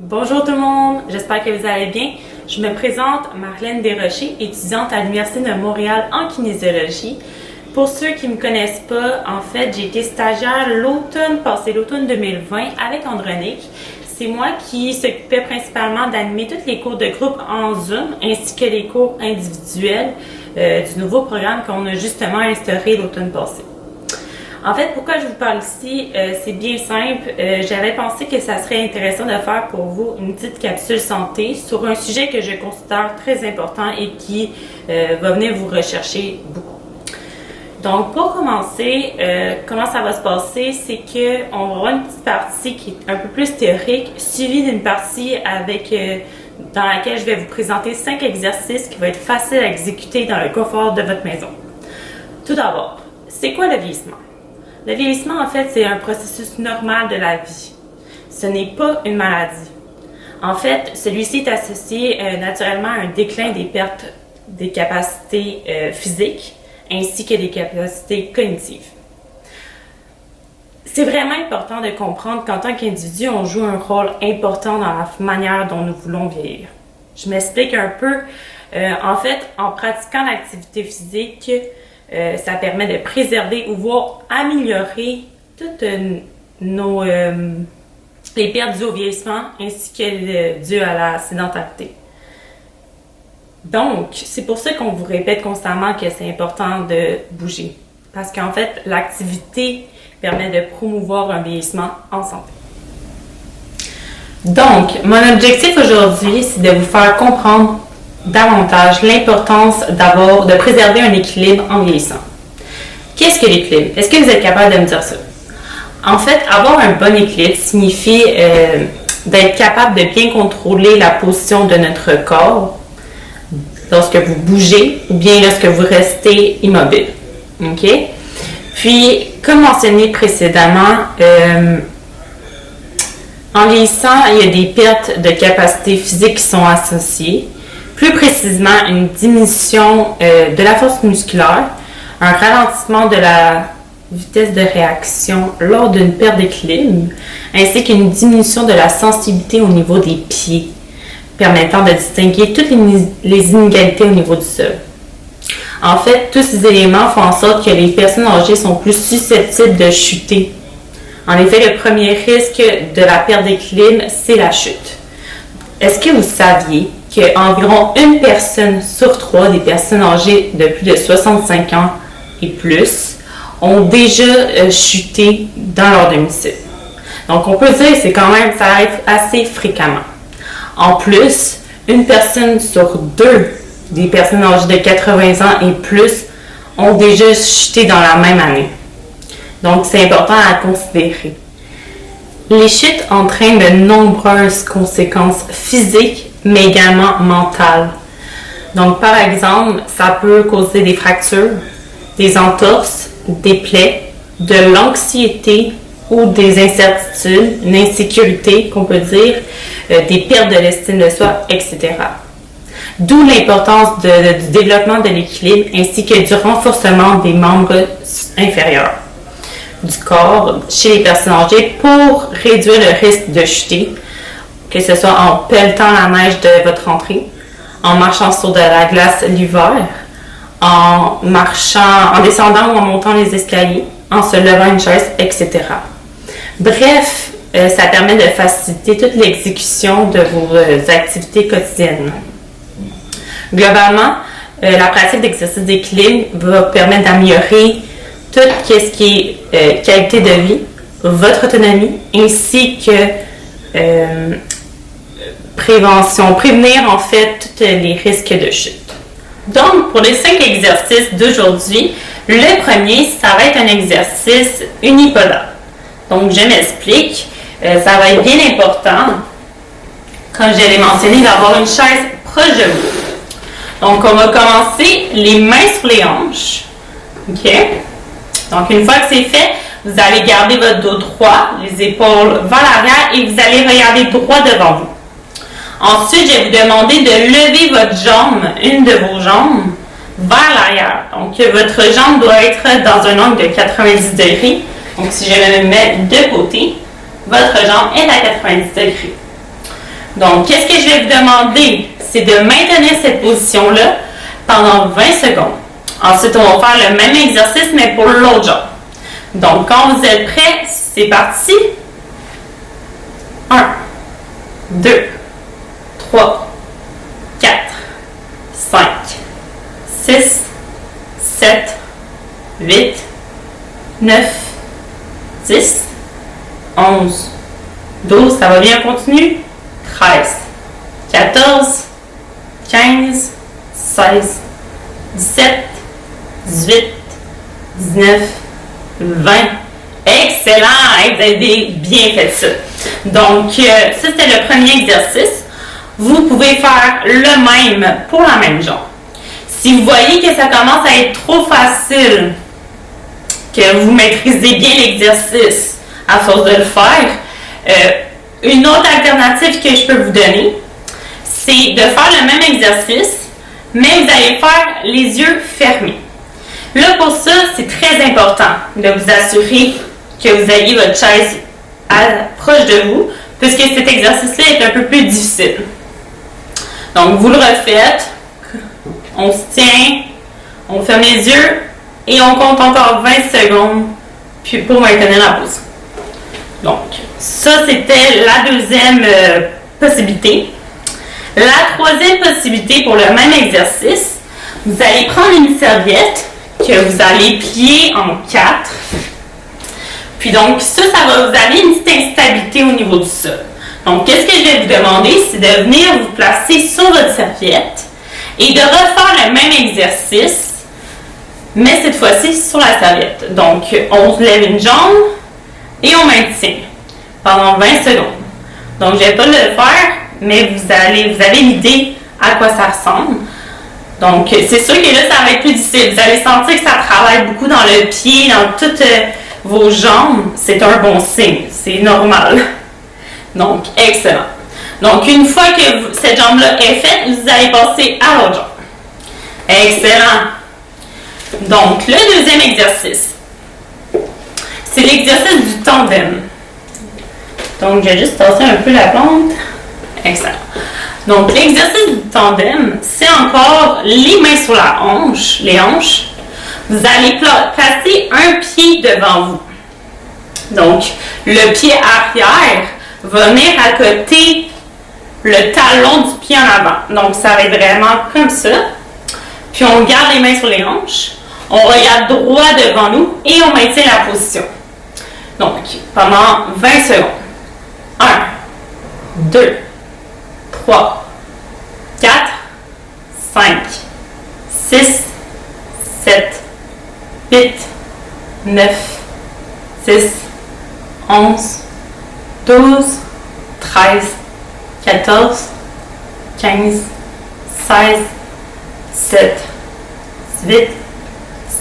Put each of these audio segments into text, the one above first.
Bonjour tout le monde, j'espère que vous allez bien. Je me présente Marlène Desrochers, étudiante à l'Université de Montréal en kinésiologie. Pour ceux qui ne me connaissent pas, en fait, j'ai été stagiaire l'automne passé, l'automne 2020, avec Andronic. C'est moi qui s'occupais principalement d'animer tous les cours de groupe en Zoom, ainsi que les cours individuels du nouveau programme qu'on a justement instauré l'automne passé. En fait, pourquoi je vous parle ici, c'est bien simple. J'avais pensé que ça serait intéressant de faire pour vous une petite capsule santé sur un sujet que je considère très important et qui va venir vous rechercher beaucoup. Donc, pour commencer, comment ça va se passer, c'est qu'on va avoir une petite partie qui est un peu plus théorique, suivie d'une partie dans laquelle je vais vous présenter 5 exercices qui vont être faciles à exécuter dans le confort de votre maison. Tout d'abord, c'est quoi le vieillissement? Le vieillissement, en fait, c'est un processus normal de la vie. Ce n'est pas une maladie. En fait, celui-ci est associé naturellement à un déclin des pertes des capacités physiques ainsi que des capacités cognitives. C'est vraiment important de comprendre qu'en tant qu'individu, on joue un rôle important dans la manière dont nous voulons vieillir. Je m'explique un peu. En fait, en pratiquant l'activité physique, ça permet de préserver ou voire améliorer toutes les pertes dues au vieillissement ainsi que dues à la sédentarité. Donc, c'est pour ça qu'on vous répète constamment que c'est important de bouger. Parce qu'en fait, l'activité permet de promouvoir un vieillissement en santé. Donc, mon objectif aujourd'hui, c'est de vous faire comprendre davantage l'importance de préserver un équilibre en vieillissant. Qu'est-ce que l'équilibre? Est-ce que vous êtes capable de me dire ça? En fait, avoir un bon équilibre signifie d'être capable de bien contrôler la position de notre corps lorsque vous bougez ou bien lorsque vous restez immobile. OK? Puis, comme mentionné précédemment, en vieillissant, il y a des pertes de capacité physique qui sont associées. Plus précisément, une diminution de la force musculaire, un ralentissement de la vitesse de réaction lors d'une perte d'équilibre, ainsi qu'une diminution de la sensibilité au niveau des pieds, permettant de distinguer toutes les inégalités au niveau du sol. En fait, tous ces éléments font en sorte que les personnes âgées sont plus susceptibles de chuter. En effet, le premier risque de la perte d'équilibre, c'est la chute. Est-ce que vous saviez qu'environ une personne sur 3 des personnes âgées de plus de 65 ans et plus ont déjà chuté dans leur domicile? Donc, on peut dire que ça arrive assez fréquemment. En plus, une personne sur 2 des personnes âgées de 80 ans et plus ont déjà chuté dans la même année. Donc, c'est important à considérer. Les chutes entraînent de nombreuses conséquences physiques, mais également mentales. Donc, par exemple, ça peut causer des fractures, des entorses, des plaies, de l'anxiété ou des incertitudes, une insécurité qu'on peut dire, des pertes de l'estime de soi, etc. D'où l'importance du développement de l'équilibre ainsi que du renforcement des membres inférieurs du corps chez les personnes âgées pour réduire le risque de chuter, que ce soit en pelletant la neige de votre entrée, en marchant sur de la glace l'hiver, en descendant ou en montant les escaliers, en se levant une chaise, etc. Bref, ça permet de faciliter toute l'exécution de vos activités quotidiennes. Globalement, la pratique d'exercice d'équilibre va permettre d'améliorer tout ce qui est qualité de vie, votre autonomie, ainsi que prévenir en fait tous les risques de chute. Donc, pour les 5 exercices d'aujourd'hui, le premier, ça va être un exercice unipolaire. Donc, je m'explique. Ça va être bien important, comme je l'ai mentionné, d'avoir une chaise proche de vous. Donc, on va commencer les mains sur les hanches. OK? Donc, une fois que c'est fait, vous allez garder votre dos droit, les épaules vers l'arrière et vous allez regarder droit devant vous. Ensuite, je vais vous demander de lever votre jambe, une de vos jambes, vers l'arrière. Donc, votre jambe doit être dans un angle de 90 degrés. Donc, si je me mets de côté, votre jambe est à 90 degrés. Donc, qu'est-ce que je vais vous demander? C'est de maintenir cette position-là pendant 20 secondes. Ensuite, on va faire le même exercice, mais pour l'autre jambe. Donc, quand vous êtes prêts, c'est parti. 1, 2, 3, 4, 5, 6, 7, 8, 9, 10, 11, 12, ça va bien, continue. 13, 14, 15, 16, 17, 18, 19, 20. Excellent! Vous avez bien fait ça. Donc, ça, c'était le premier exercice. Vous pouvez faire le même pour la même jambe. Si vous voyez que ça commence à être trop facile, que vous maîtrisez bien l'exercice à force de le faire, une autre alternative que je peux vous donner, c'est de faire le même exercice, mais vous allez faire les yeux fermés. Là, pour ça, c'est très important de vous assurer que vous ayez votre chaise proche de vous, puisque cet exercice-là est un peu plus difficile. Donc, vous le refaites, on se tient, on ferme les yeux et on compte encore 20 secondes pour maintenir la pose. Donc, ça, c'était la deuxième possibilité. La troisième possibilité pour le même exercice, vous allez prendre une serviette que vous allez plier en 4. Puis donc, ça va vous donner une petite instabilité au niveau du sol. Donc, qu'est-ce que je vais vous demander, c'est de venir vous placer sur votre serviette et de refaire le même exercice, mais cette fois-ci sur la serviette. Donc, on se lève une jambe et on maintient pendant 20 secondes. Donc, je ne vais pas le faire, mais vous avez l'idée à quoi ça ressemble. Donc, c'est sûr que là, ça va être plus difficile. Vous allez sentir que ça travaille beaucoup dans le pied, dans toutes vos jambes. C'est un bon signe. C'est normal. Donc, excellent. Donc, une fois que cette jambe-là est faite, vous allez passer à l'autre jambe. Excellent. Donc, le deuxième exercice, c'est l'exercice du tandem. Donc, je vais juste tasser un peu la plante. Excellent. Donc, l'exercice du tandem, c'est encore les mains sur les hanches. Vous allez placer un pied devant vous. Donc, le pied arrière va venir à côté le talon du pied en avant. Donc, ça va être vraiment comme ça. Puis, on garde les mains sur les hanches. On regarde droit devant nous et on maintient la position. Donc, pendant 20 secondes. 1, 2, 3, 4, 5, 6, 7, 8, 9, 10, 11, 12, 13, 14, 15, 16, 17, 18,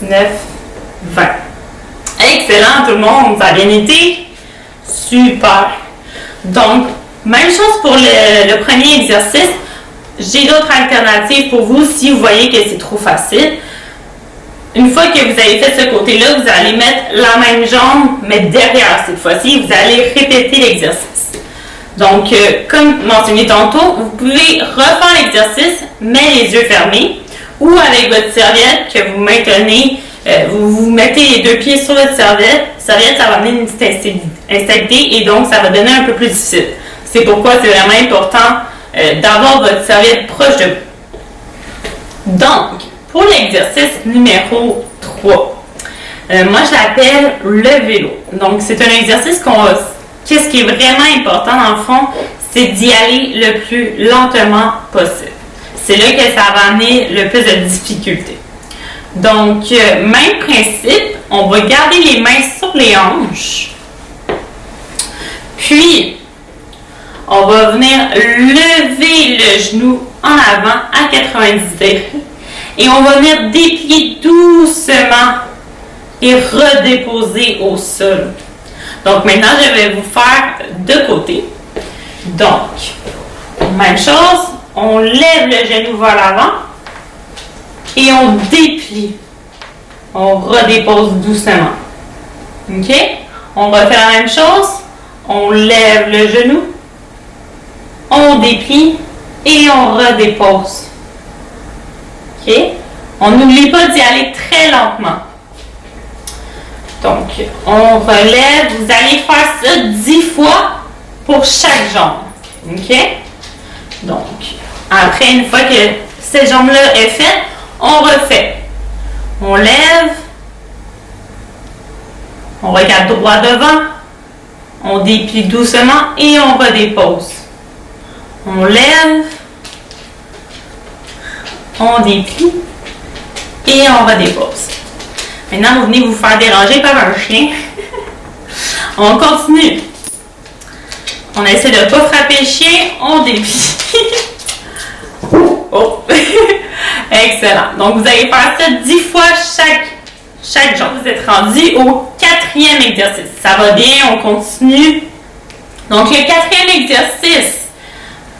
19, 20. Excellent tout le monde, ça a bien été? Super! Donc, même chose pour le premier exercice. J'ai d'autres alternatives pour vous si vous voyez que c'est trop facile. Une fois que vous avez fait ce côté-là, vous allez mettre la même jambe, mais derrière cette fois-ci, vous allez répéter l'exercice. Donc, comme mentionné tantôt, vous pouvez refaire l'exercice, mais les yeux fermés, ou avec votre serviette que vous maintenez, vous mettez les deux pieds sur votre serviette, ça va amener une petite instabilité et donc ça va donner un peu plus difficile. C'est pourquoi c'est vraiment important d'avoir votre serviette proche de vous. Donc, pour l'exercice numéro 3, moi je l'appelle le vélo. Donc, c'est un exercice qu'est-ce qui est vraiment important dans le fond, c'est d'y aller le plus lentement possible. C'est là que ça va amener le plus de difficultés. Donc, même principe, on va garder les mains sur les hanches. Puis, on va venir lever le genou en avant à 90 degrés. Et on va venir déplier doucement et redéposer au sol. Donc, maintenant, je vais vous faire de côté. Donc, même chose, on lève le genou vers l'avant et on déplie. On redépose doucement. OK? On refait la même chose. On lève le genou. On on déplie et on redépose. OK? On n'oublie pas d'y aller très lentement. Donc, on relève. Vous allez faire ça 10 fois pour chaque jambe. OK? Donc, après, une fois que cette jambe-là est faite, on refait. On lève. On regarde droit devant. On déplie doucement et on redépose. On lève. On déplie et on redépose. Maintenant, vous venez vous faire déranger par un chien. On continue. On essaie de ne pas frapper le chien. On déplie. Oh! Excellent. Donc, vous allez faire ça 10 fois chaque jambe. Vous êtes rendu au 4e exercice. Ça va bien, on continue. Donc, le 4e exercice.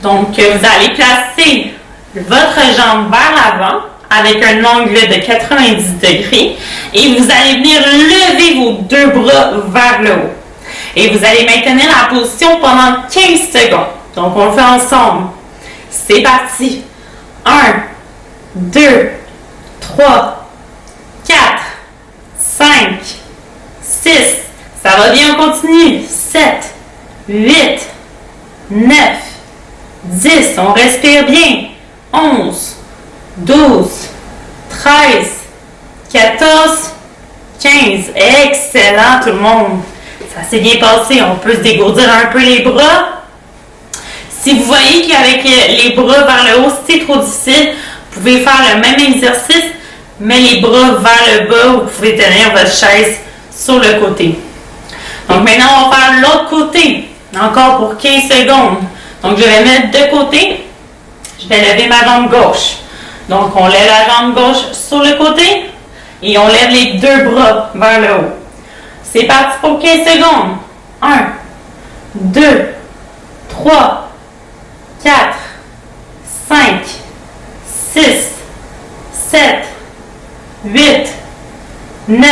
Donc, vous allez placer votre jambe vers l'avant avec un angle de 90 degrés et vous allez venir lever vos 2 bras vers le haut. Et vous allez maintenir la position pendant 15 secondes. Donc, on le fait ensemble. C'est parti. 1, 2, 3, 4, 5, 6. Ça va bien, on continue. 7, 8, 9, 10. On respire bien. 11, 12, 13, 14, 15. Excellent tout le monde. Ça s'est bien passé. On peut se dégourdir un peu les bras. Si vous voyez qu'avec les bras vers le haut, c'est trop difficile, vous pouvez faire le même exercice, mais les bras vers le bas, vous pouvez tenir votre chaise sur le côté. Donc maintenant, on va faire l'autre côté, encore pour 15 secondes. Donc je vais mettre de côté, je vais lever ma jambe gauche. Donc on lève la jambe gauche sur le côté et on lève les 2 bras vers le haut. C'est parti pour 15 secondes. 1, 2, 3, 4, 5, 6, 7, 8, 9,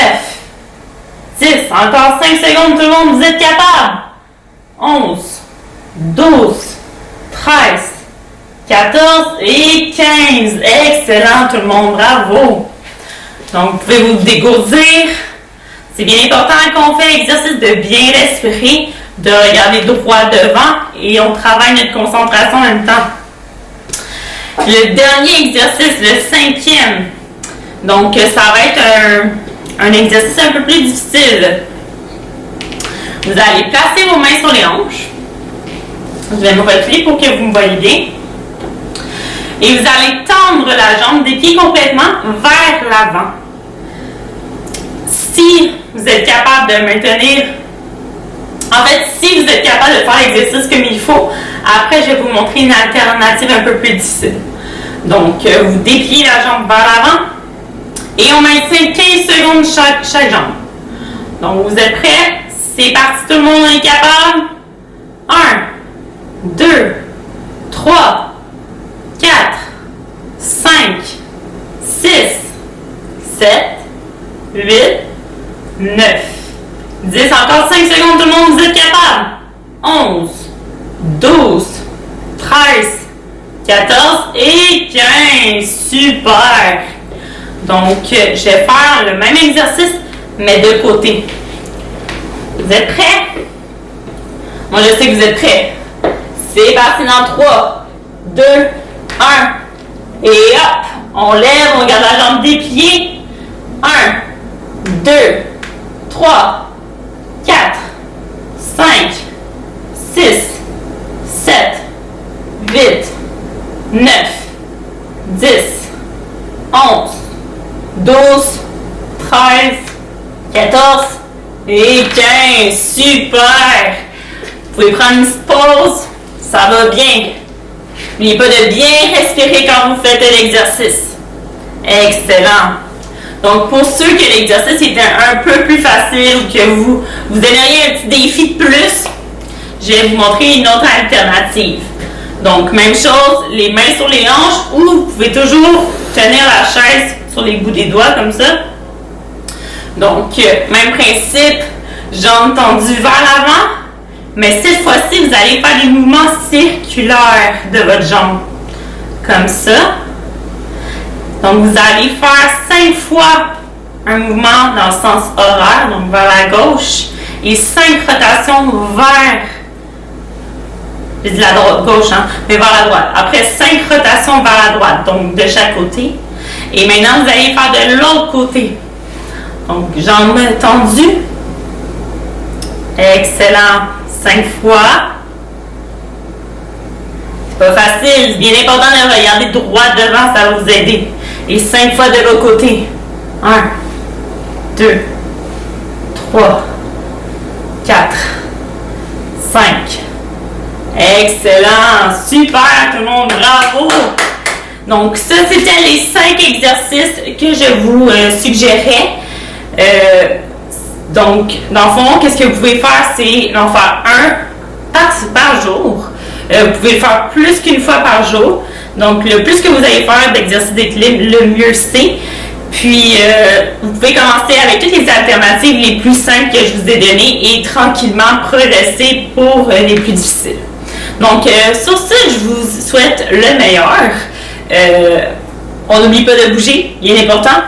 10. Encore 5 secondes, tout le monde, vous êtes capable. 11, 12, 13, 14 et 15. Excellent, tout le monde, bravo. Donc, vous pouvez vous dégourdir. C'est bien important qu'on fait l'exercice de bien respirer, de regarder droit devant et on travaille notre concentration en même temps. Le dernier exercice, le 5e. Donc, ça va être un exercice un peu plus difficile. Vous allez placer vos mains sur les hanches. Je vais me reculer pour que vous me voyez bien. Et vous allez tendre la jambe des pieds complètement vers l'avant. Si vous êtes capable de maintenir, en fait, si vous êtes capable de faire l'exercice comme il faut, après je vais vous montrer une alternative un peu plus difficile. Donc, vous dépliez la jambe vers l'avant et on maintient 15 secondes chaque jambe. Donc, vous êtes prêts? C'est parti, tout le monde est capable? 1, 2, 3, 4, 5, 6, 7, 8, 9, 10. Encore 5 secondes, tout le monde, vous êtes capable? 11, 12, 13, 14 et 15. Super! Donc, je vais faire le même exercice, mais de côté. Vous êtes prêts? Moi, je sais que vous êtes prêts. C'est parti dans 3, 2, 1. Et hop! On lève, on garde la jambe dépliée. 1, 2, 3, 4, 5, 6, 7, 8, 9, 10, 11, 12, 13, 14 et 15. Super! Vous pouvez prendre une petite pause. Ça va bien. N'oubliez pas de bien respirer quand vous faites l'exercice. Excellent. Donc, pour ceux que l'exercice était un peu plus facile ou que vous aimeriez un petit défi de plus, je vais vous montrer une autre alternative. Donc, même chose, les mains sur les hanches ou vous pouvez toujours tenir la chaise sur les bouts des doigts comme ça. Donc, même principe, jambes tendues vers l'avant, Mais cette fois-ci, vous allez faire des mouvements circulaires de votre jambe. Comme ça. Donc, vous allez faire 5 fois un mouvement dans le sens horaire, donc vers la gauche, et 5 rotations vers, j'ai dit la droite, gauche, hein, mais vers la droite. Après, 5 rotations vers la droite, donc de chaque côté. Et maintenant, vous allez faire de l'autre côté. Donc, jambes tendues. Excellent. 5 fois. C'est pas facile. C'est bien important de regarder droit devant, ça va vous aider. Et 5 fois de l'autre côté. 1, 2, 3, 4, 5. Excellent. Super, tout le monde. Bravo. Donc, ça, c'était les 5 exercices que je vous suggérais. Donc, dans le fond, qu'est-ce que vous pouvez faire? C'est en faire un par jour. Vous pouvez le faire plus qu'une fois par jour. Donc, le plus que vous allez faire d'exercices d'équilibre, le mieux c'est. Puis, vous pouvez commencer avec toutes les alternatives les plus simples que je vous ai données et tranquillement progresser pour les plus difficiles. Donc, sur ce, je vous souhaite le meilleur. On n'oublie pas de bouger, bien important.